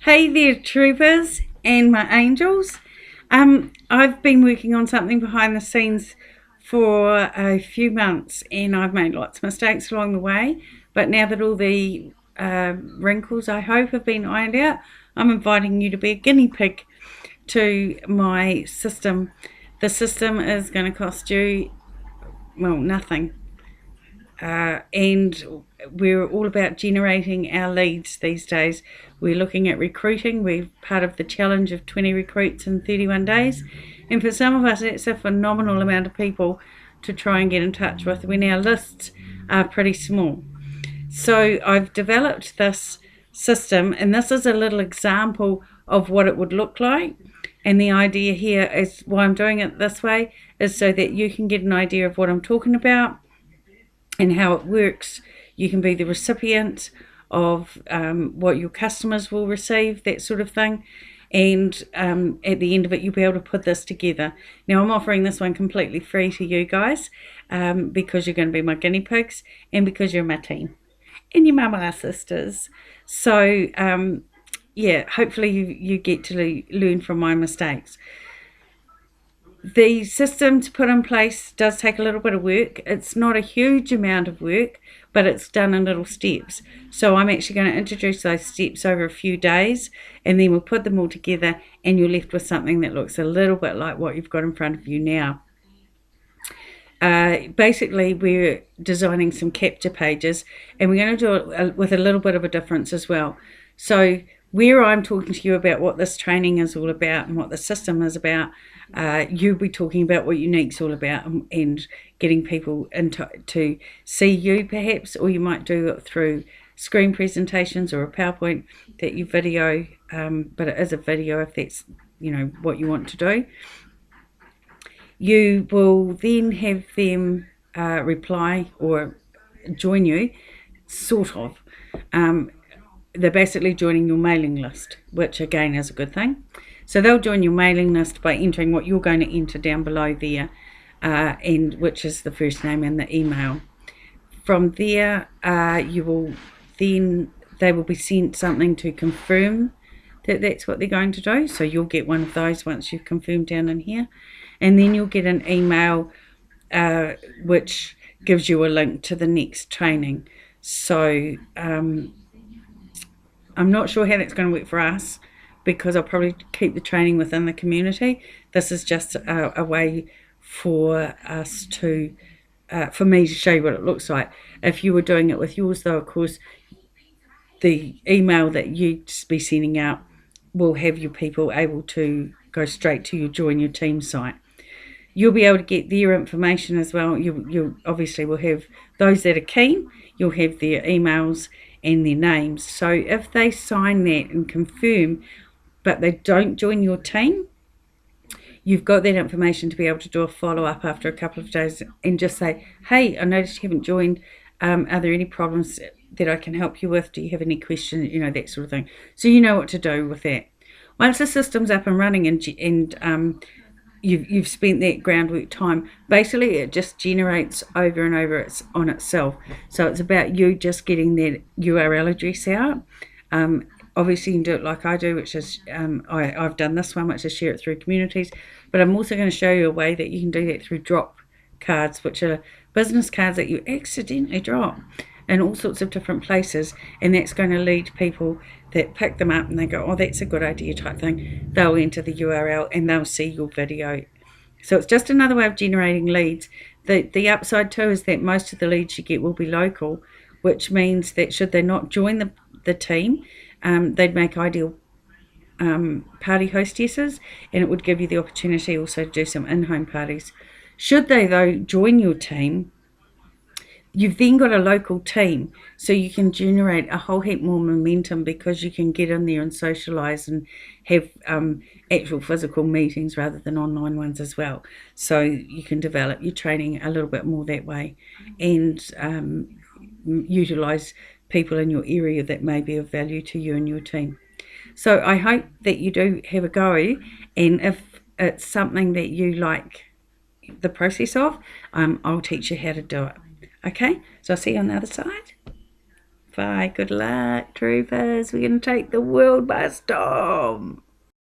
Hey there, troopers and my angels. I've been working on something behind the scenes for a few months, and I've made lots of mistakes along the way. But now that all the wrinkles, I hope, have been ironed out, I'm inviting you to be a guinea pig to my system. The system is going to cost you, well, nothing. And we're all about generating our leads these days. We're looking at recruiting. We're part of the challenge of 20 recruits in 31 days. And for some of us, it's a phenomenal amount of people to try and get in touch with when our lists are pretty small. So I've developed this system, and this is a little example of what it would look like. And the idea here is why I'm doing it this way is so that you can get an idea of what I'm talking about and how it works. You can be the recipient of what your customers will receive, that sort of thing. And at the end of it, you'll be able to put this together. Now, I'm offering this one completely free to you guys because you're going to be my guinea pigs and because you're my team and your mama sisters. So, yeah, hopefully you get to learn from my mistakes. The system to put in place does take a little bit of work. It's not a huge amount of work, but it's done in little steps. So I'm actually going to introduce those steps over a few days, and then we'll put them all together, and you're left with something that looks a little bit like what you've got in front of you now. Basically, we're designing some capture pages, and we're going to do it with a little bit of a difference as well. So where I'm talking to you about what this training is all about and what the system is about, you'll be talking about what Unique's all about and getting people to see you perhaps, or you might do it through screen presentations or a PowerPoint that you video, but it is a video if that's what you want to do. You will then have them reply or join you, sort of. They're basically joining your mailing list, which again is a good thing. So they'll join your mailing list by entering what you're going to enter down below there, and which is the first name and the email. From there, they will be sent something to confirm that that's what they're going to do. So you'll get one of those once you've confirmed down in here, and then you'll get an email which gives you a link to the next training. So I'm not sure how that's going to work for us, because I'll probably keep the training within the community. This is just a way for us to, for me to show you what it looks like. If you were doing it with yours, though, of course, the email that you'd be sending out will have your people able to go straight to your Join Your Team site. You'll be able to get their information as well. You obviously will have those that are keen. You'll have their emails and their names. So if they sign that and confirm, but they don't join your team, you've got that information to be able to do a follow-up after a couple of days and just say, hey, I noticed you haven't joined. Are there any problems that I can help you with? Do you have any questions? That sort of thing. So you know what to do with that. Once the system's up and running and you've spent that groundwork time, basically it just generates over and over on itself. So it's about you just getting that URL address out. Obviously you can do it like I do, which is I've done this one, which is share it through communities, but I'm also going to show you a way that you can do that through drop cards, which are business cards that you accidentally drop in all sorts of different places, and that's going to lead people that pick them up and they go, oh, that's a good idea type thing. They'll enter the URL and they'll see your video. So it's just another way of generating leads. The upside too is that most of the leads you get will be local, which means that should they not join the team, they'd make ideal party hostesses, and it would give you the opportunity also to do some in-home parties. Should they, though, join your team, you've then got a local team, so you can generate a whole heap more momentum because you can get in there and socialise and have actual physical meetings rather than online ones as well. So you can develop your training a little bit more that way and utilise people in your area that may be of value to you and your team. So I hope that you do have a go, and if it's something that you like the process of, I'll teach you how to do it. Okay, so I'll see you on the other side. Bye. Good luck, troopers. We're going to take the world by storm.